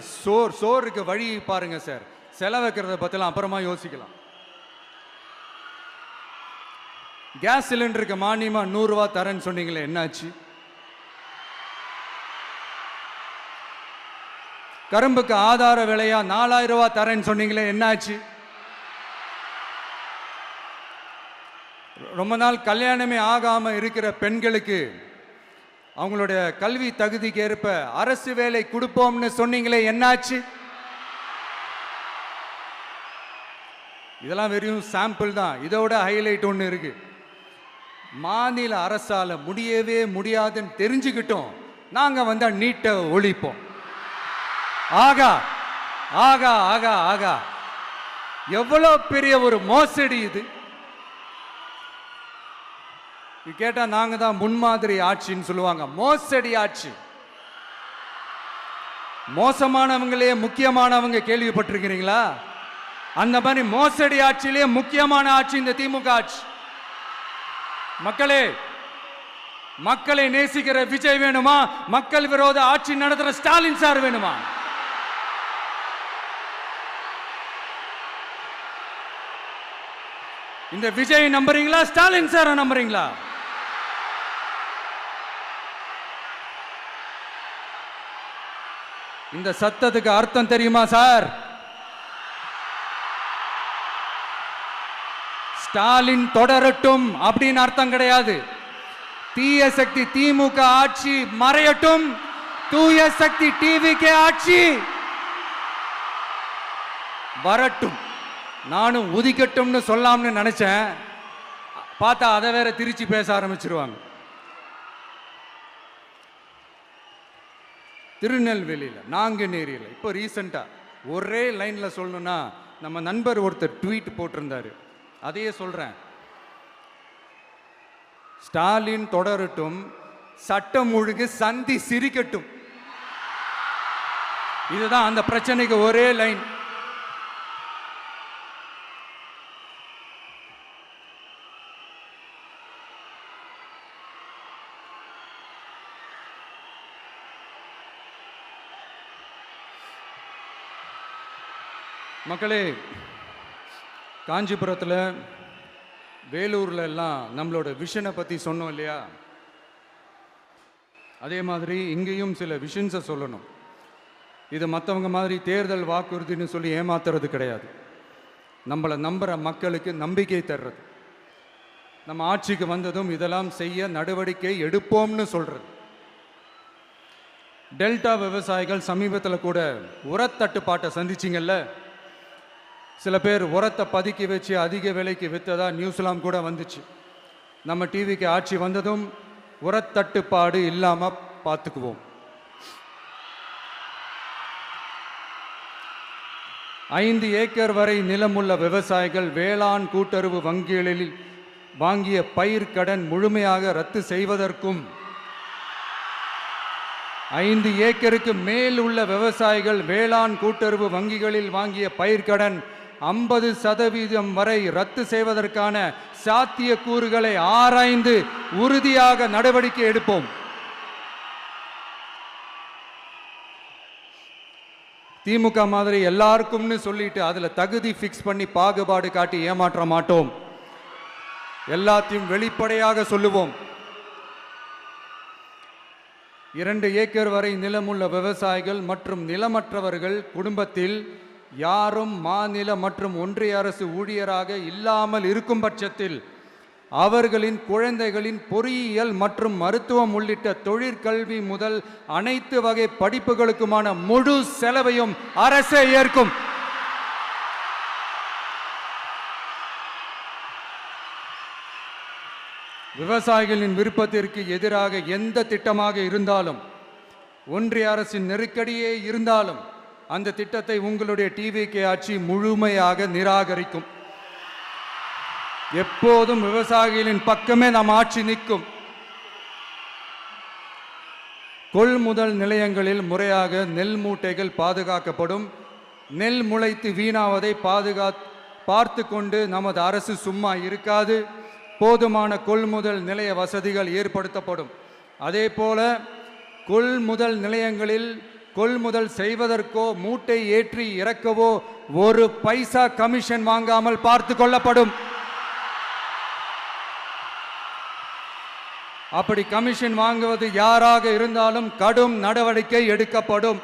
சோறுக்கு வழி பாருங்க சார். செலவு வைக்கிறத பத்திலாம் அப்புறமா யோசிக்கலாம். கேஸ் சிலிண்டருக்கு மானியமா 100 ரூபாய் தரேன்னு சொன்னீங்களே, என்னாச்சு? கரும்புக்கு ஆதார விலையா 4000 ரூபாய் தரேன்னு சொன்னீங்களே, என்னாச்சு? ரொம்ப நாள் கல்யாணமே ஆகாம இருக்கிற பெண்களுக்கு அவங்களுடைய கல்வி தகுதிக்கு ஏற்ப அரசு வேலை கொடுப்போம்னு சொன்னீங்களே, என்னாச்சு? இதெல்லாம் வெறும் சாம்பிள் தான். இதோட ஹைலைட் ஒன்று இருக்கு. மாநில அரசால முடியவே முடியாதுன்னு தெரிஞ்சுக்கிட்டோம், நாங்க வந்தா நீட்டை ஒழிப்போம். ஆகா ஆகா ஆகா ஆகா, எவ்வளவு பெரிய ஒரு மோசடி இது! கேட்டா நாங்க தான் முன்மாதிரி ஆட்சின்னு சொல்லுவாங்க. மோசடி ஆட்சி. மோசமானவங்களே முக்கியமானவங்க கேள்விப்பட்டிருக்கிறீங்களா? அந்த மாதிரி மோசடி ஆட்சியிலே முக்கியமான ஆட்சி இந்த திமுக ஆட்சி. மக்களே, மக்களை நேசிக்கிற விஜய் வேணுமா? மக்கள் விரோத ஆட்சி நடத்துற ஸ்டாலின் சார் வேணுமா? இந்த விஜய் நம்புறீங்களா, ஸ்டாலின் சார் நம்புறீங்களா? இந்த சத்தத்துக்கு அர்த்தம் தெரியுமா சார்? ஸ்டாலின் தொடரட்டும் அப்படின்னு அர்த்தம் கிடையாது. தீய சக்தி திமுக ஆட்சி மறையட்டும், தூய சக்தி டிவிகே ஆட்சி வரட்டும். நானும் உதிக்கட்டும்னு சொல்லாம்னு நினைச்சேன், பார்த்தா அதை வேற திருச்சி பேச ஆரம்பிச்சிருவாங்க. திருநெல்வேலியில், நாங்குநேரியில் இப்போ ரீசெண்டா ஒரே லைன்ல சொல்லணும்னா, நம்ம நண்பர் ஒருத்தர் ட்வீட் போட்டிருந்தாரு, அதையே சொல்றேன். ஸ்டாலின் தொடரட்டும், சட்டம் ஒழுங்கு சந்தி சிரிக்கட்டும். இதுதான் அந்த பிரச்சனைக்கு ஒரே லைன். மக்களே, காஞ்சிபுரத்தில், வேலூர்ல எல்லாம் நம்மளோட விஷனை பற்றி சொன்னோம் இல்லையா? அதே மாதிரி இங்கேயும் சில விஷன்ஸை சொல்லணும். இது மற்றவங்க மாதிரி தேர்தல் வாக்குறுதின்னு சொல்லி ஏமாத்துறது கிடையாது. நம்மளை நம்புகிற மக்களுக்கு நம்பிக்கை தர்றது. நம்ம ஆட்சிக்கு வந்ததும் இதெல்லாம் செய்ய நடவடிக்கை எடுப்போம்னு சொல்றது. டெல்டா விவசாயிகள் சமீபத்தில் கூட உரத்தட்டுப்பாட்டை சந்திச்சிங்கல்ல. சில பேர் உரத்தை பதுக்கி வச்சு அதிக விலைக்கு விற்றதா நியூஸ்லாம் கூட வந்துச்சு. நம்ம டிவிக்கு ஆட்சி வந்ததும் உரத்தட்டுப்பாடு இல்லாம பார்த்துக்குவோம். 5 ஏக்கர் வரை நிலமுள்ள விவசாயிகள் வேளாண் கூட்டுறவு வங்கிகளில் வாங்கிய பயிர் கடன் முழுமையாக ரத்து செய்வதற்கும், 5 ஏக்கருக்கு மேல் உள்ள விவசாயிகள் வேளாண் கூட்டுறவு வங்கிகளில் வாங்கிய பயிர்க்கடன் 50% வரை ரத்து செய்வதற்கான சாத்திய கூறுகளை ஆராய்ந்து உறுதியாக நடவடிக்கை எடுப்போம். திமுக மாதிரி எல்லாருக்கும்னு சொல்லிட்டு அதுல தகுதி ஃபிக்ஸ் பண்ணி பாகுபாடு காட்டி ஏமாற்ற மாட்டோம். எல்லாத்தையும் வெளிப்படையாக சொல்லுவோம். 2 ஏக்கர் வரை நிலமுள்ள விவசாயிகள் மற்றும் நிலமற்றவர்கள் குடும்பத்தில் யாரும் மாநில மற்றும் ஒன்றிய அரசு ஊழியராக இல்லாமல் இருக்கும் பட்சத்தில் அவர்களின் குழந்தைகளின் பொறியியல் மற்றும் மருத்துவம் உள்ளிட்ட தொழிற்கல்வி முதல் அனைத்து வகை படிப்புகளுக்குமான முழு செலவையும் அரசே ஏற்கும். விவசாயிகளின் விருப்பத்திற்கு எதிராக எந்த திட்டமாக இருந்தாலும், ஒன்றிய அரசின் நெருக்கடியே இருந்தாலும், அந்த திட்டத்தை உங்களுடைய டிவிகே ஆட்சி முழுமையாக நிராகரிக்கும். எப்போதும் விவசாயிகளின் பக்கமே நம் ஆட்சி நிற்கும். கொள்முதல் நிலையங்களில் முறையாக நெல் மூட்டைகள் பாதுகாக்கப்படும். நெல் முளைத்து வீணாவதை பார்த்து கொண்டு நமது அரசு சும்மா இருக்காது. போதுமான கொள்முதல் நிலைய வசதிகள் ஏற்படுத்தப்படும். அதே போல கொள்முதல் நிலையங்களில் கொள்முதல் செய்வதற்கோ மூட்டை ஏற்றி இறக்கவோ 1 பைசா கமிஷன் வாங்காமல் பார்த்து கொள்ளப்படும். அப்படி கமிஷன் வாங்குவது யாராக இருந்தாலும் கடும் நடவடிக்கை எடுக்கப்படும்.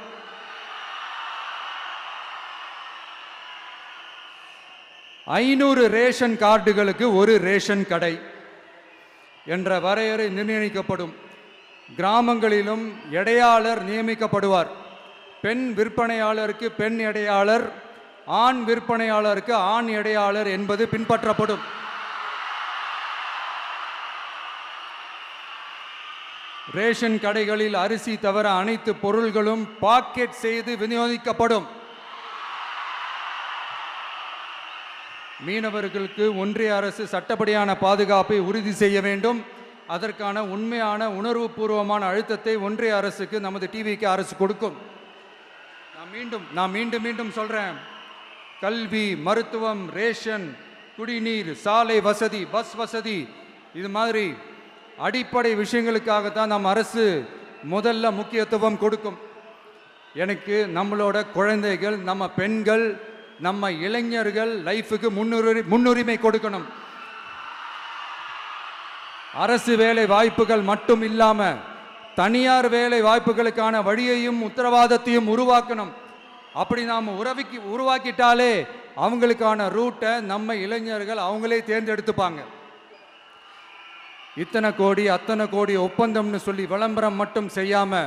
500 ரேஷன் கார்டுகளுக்கு ஒரு ரேஷன் கடை என்ற வரையறை நிர்ணயிக்கப்படும். கிராமங்களிலும் எடையாளர் நியமிக்கப்படுவார். பெண் விற்பனையாளருக்கு பெண் எடையாளர், ஆண் விற்பனையாளருக்கு ஆண் எடையாளர் என்பது பின்பற்றப்படும். ரேஷன் கடைகளில் அரிசி தவிர அனைத்து பொருள்களும் பாக்கெட் செய்து விநியோகிக்கப்படும். மீனவர்களுக்கு ஒன்றிய அரசு சட்டப்படியான பாதுகாப்பை உறுதி செய்ய வேண்டும். அதற்கான உண்மையான உணர்வுபூர்வமான அழுத்தத்தை ஒன்றிய அரசுக்கு நமது டிவிக்கு அரசு கொடுக்கும். நான் மீண்டும் சொல்றேன், கல்வி, மருத்துவம், ரேஷன், குடிநீர், சாலை வசதி, பஸ் வசதி, இது மாதிரி அடிப்படை விஷயங்களுக்காகத்தான் நம் அரசு முதல்ல முக்கியத்துவம் கொடுக்கும். எனக்கு நம்மளோட குழந்தைகள், நம்ம பெண்கள், நம்ம இளைஞர்கள் லைஃபுக்கு முன்னுரிமை கொடுக்கணும். அரசு வேலை வாய்ப்புகள் மட்டும் இல்லாம தனியார் வேலை வாய்ப்புகளுக்கான வழியையும் உத்தரவாதத்தையும் உருவாக்கணும். அப்படி நாம் உருவாக்கிட்டாலே அவங்களுக்கான ரூட்டை நம்ம இளைஞர்கள் அவங்களே தேர்ந்தெடுத்துப்பாங்க. இத்தனை கோடி அத்தனை கோடி ஒப்பந்தம்னு சொல்லி விளம்பரம் மட்டும் செய்யாம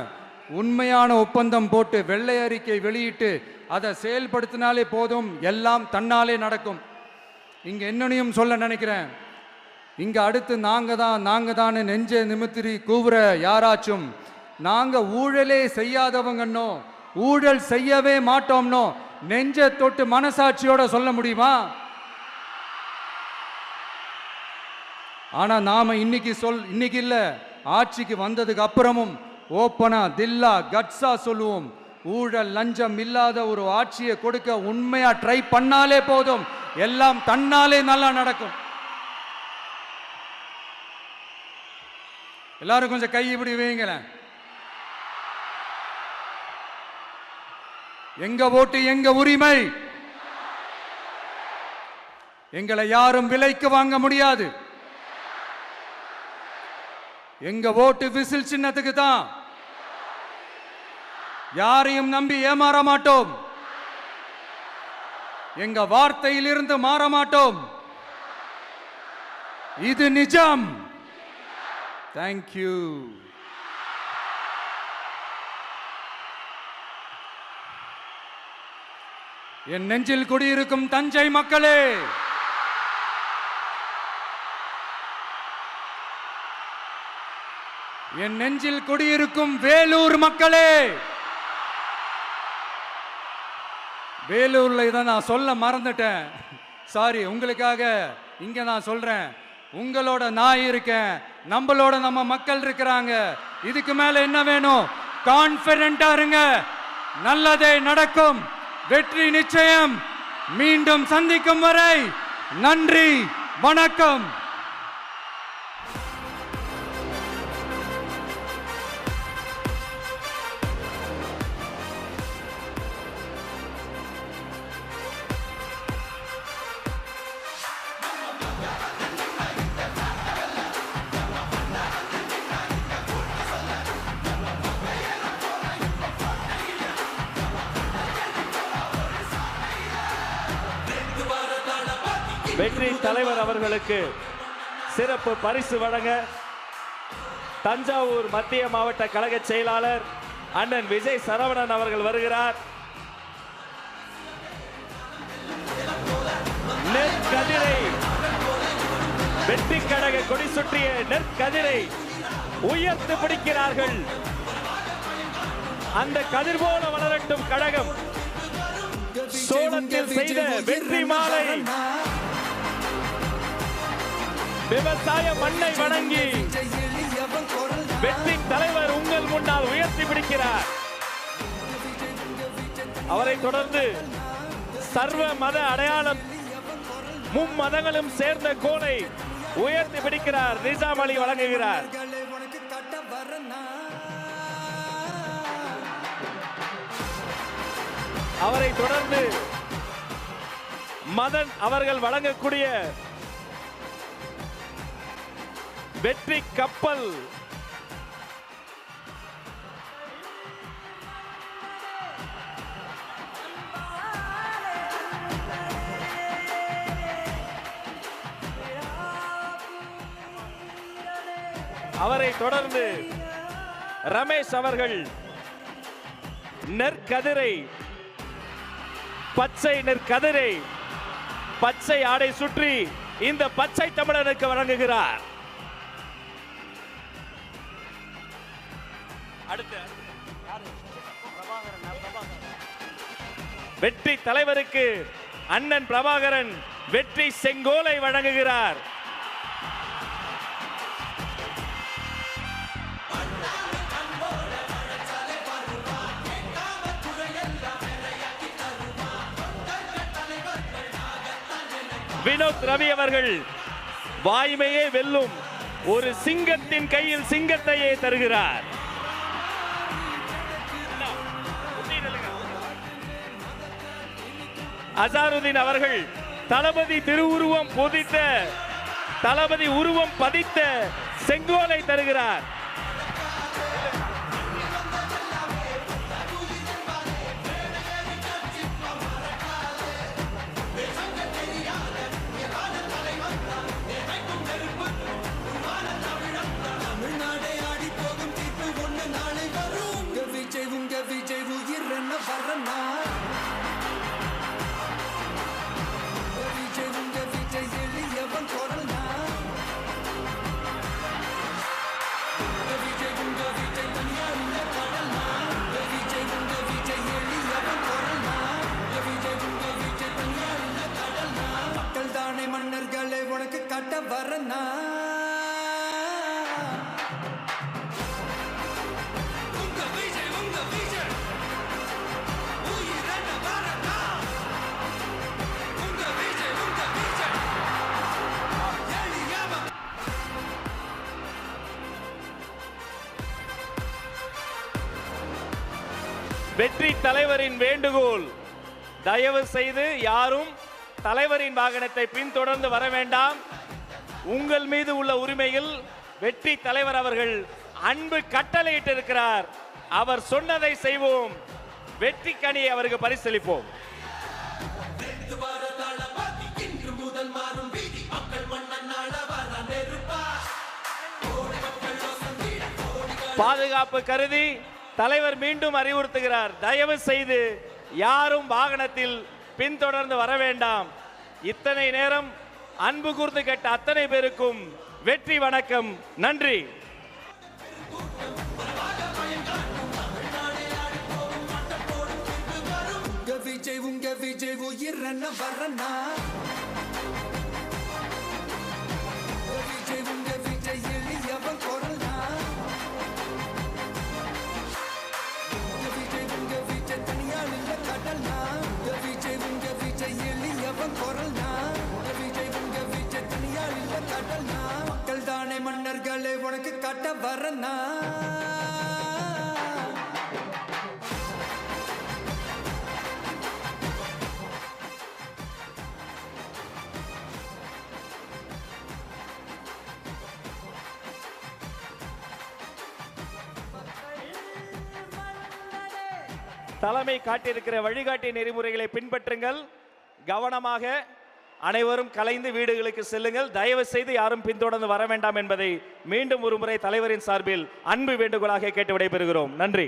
உண்மையான ஒப்பந்தம் போட்டு வெள்ளை அறிக்கை வெளியிட்டு அதை செயல்படுத்தினாலே போதும், எல்லாம் தன்னாலே நடக்கும். இங்க என்னனையும் சொல்ல நினைக்கிறேன், இங்க அடுத்து நாங்க தான் நெஞ்சை நிமித்திரி கூவுற யாராச்சும் நாங்க ஊழலே செய்யாதவங்கன்னோ ஊழல் செய்யவே மாட்டோம்னோ நெஞ்சை தொட்டு மனசாட்சியோட சொல்ல முடியுமா? ஆனா நாம இன்னைக்கு இல்ல, ஆட்சிக்கு வந்ததுக்கு அப்புறமும் ஓப்பனா தில்லா கட்ஸா சொல்லுவோம், ஊழல் லஞ்சம் இல்லாத ஒரு ஆட்சியை கொடுக்க உண்மையா ட்ரை பண்ணாலே போதும், எல்லாம் தன்னாலே நல்லா நடக்கும். எல்லாரும் கொஞ்சம் கை இப்படி வைங்களேன். எங்க ஓட்டு எங்க உரிமை, எங்களை யாரும் விலைக்கு வாங்க முடியாது. எங்க ஓட்டு விசில் சின்னத்துக்கு தான். யாரையும் நம்பி ஏமாற மாட்டோம். எங்க வார்த்தையிலிருந்து மாற மாட்டோம். இது நிஜம். தேங்க்யூ. என் நெஞ்சில் குடியிருக்கும் தஞ்சை மக்களே, என் நெஞ்சில் குடியிருக்கும் வேலூர் மக்களே, வேலூர்ல இதை நான் சொல்ல மறந்துட்டேன், சாரி. உங்களுக்காக இங்க நான் சொல்றேன், உங்களோட நான் இருக்கேன், நம்மளோட நம்ம மக்கள் இருக்கிறாங்க. இதுக்கு மேல என்ன வேணும்? கான்பிடென்ட்டா இருங்க, நல்லதே நடக்கும், வெற்றி நிச்சயம். மீண்டும் சந்திக்கும் வரை நன்றி, வணக்கம். வெற்றி தலைவர் அவர்களுக்கு சிறப்பு பரிசு வழங்க தஞ்சாவூர் மத்திய மாவட்ட கழக செயலாளர் அண்ணன் விஜய் சரவணன் அவர்கள் வருகிறார். நெற்கதிரை, வெற்றி கழக கொடி சுற்றிய நெற்கதிரை உயர்த்து பிடிக்கிறார்கள். அந்த கதிர் போல வளரட்டும் கழகம். சோளத்தில் செய்த வெற்றி மாலை விவசாய மண்ணை வணங்கி வெற்றி தலைவர் உங்கள் முன்னால் உயர்த்தி பிடிக்கிறார். அவரை தொடர்ந்து சர்வ மத அடையாளம் மும்மதங்களும் சேர்ந்த கோலை உயர்த்தி பிடிக்கிறார். நிஜாம் அலி வழங்குகிறார். அவரை தொடர்ந்து மதன் அவர்கள் வழங்கக்கூடிய வெற்றி கப்பல் அவரை தொடர்ந்து ரமேஷ் அவர்கள் நெற்கதிரை பச்சை நெற்கதிரை பச்சை ஆடை சுற்றி இந்த பச்சை தமிழனுக்கு வழங்குகிறார். அடுத்து வெற்றி தலைவருக்கு அண்ணன் பிரபாகரன் வெற்றி செங்கோலை வழங்குகிறார். வினோத் ரவி அவர்கள் வாய்மையே வெல்லும் ஒரு சிங்கத்தின் கையில் சிங்கத்தையே தருகிறார். அசாருதீன் அவர்கள் தளபதி திருவுருவம் பொதித்த தளபதி உருவம் பதித்த செங்கோலை தருகிறார். மன்னர்களை உனக்கு கட்ட வரனா வெற்றி தலைவரின் வேண்டுகோள், தயவு செய்து யாரும் தலைவரின் வாகனத்தை பின்தொடர்ந்து வர வேண்டாம். உங்கள் மீது உள்ள உரிமையில் வெற்றி தலைவர் அவர்கள் அன்பு கட்டளையிட்டு இருக்கிறார். அவர் சொன்னதை செய்வோம். வெற்றி கனியை அவருக்கு பரிசளிப்போம். பாதுகாப்பு கருதி தலைவர் மீண்டும் அறிவுறுத்துகிறார், தயவு செய்து யாரும் வாகனத்தில் பின்தொடர்ந்து வர வேண்டாம். இத்தனை நேரம் அன்பு கூர்ந்து கேட்ட அத்தனை பேருக்கும் வெற்றி வணக்கம், நன்றி. விஜய் உங்க விஜய் உயிரன வரனா விஜய் உங்க விஜய் எளியவன் குரல்னா விஜய் உங்க விஜய் தனியால் இல்ல கடல்னா விஜய் உங்க விஜய் எளியவன் குரல்னா விஜய் உங்க விஜய் தனியால் இல்ல கடல்னா மக்கள் தானே மன்னர்களை உனக்கு காட்ட வரனா தலைமை காட்டியிருக்கிற வழிகாட்டி நெறிமுறைகளை பின்பற்றுங்கள். கவனமாக அனைவரும் கலைந்து வீடுகளுக்கு செல்லுங்கள். தயவு செய்து யாரும் பின்தொடர்ந்து வர வேண்டாம் என்பதை மீண்டும் ஒரு முறை தலைவரின் சார்பில் அன்பு வேண்டுகோளாக கேட்டு விடைபெறுகிறோம். நன்றி.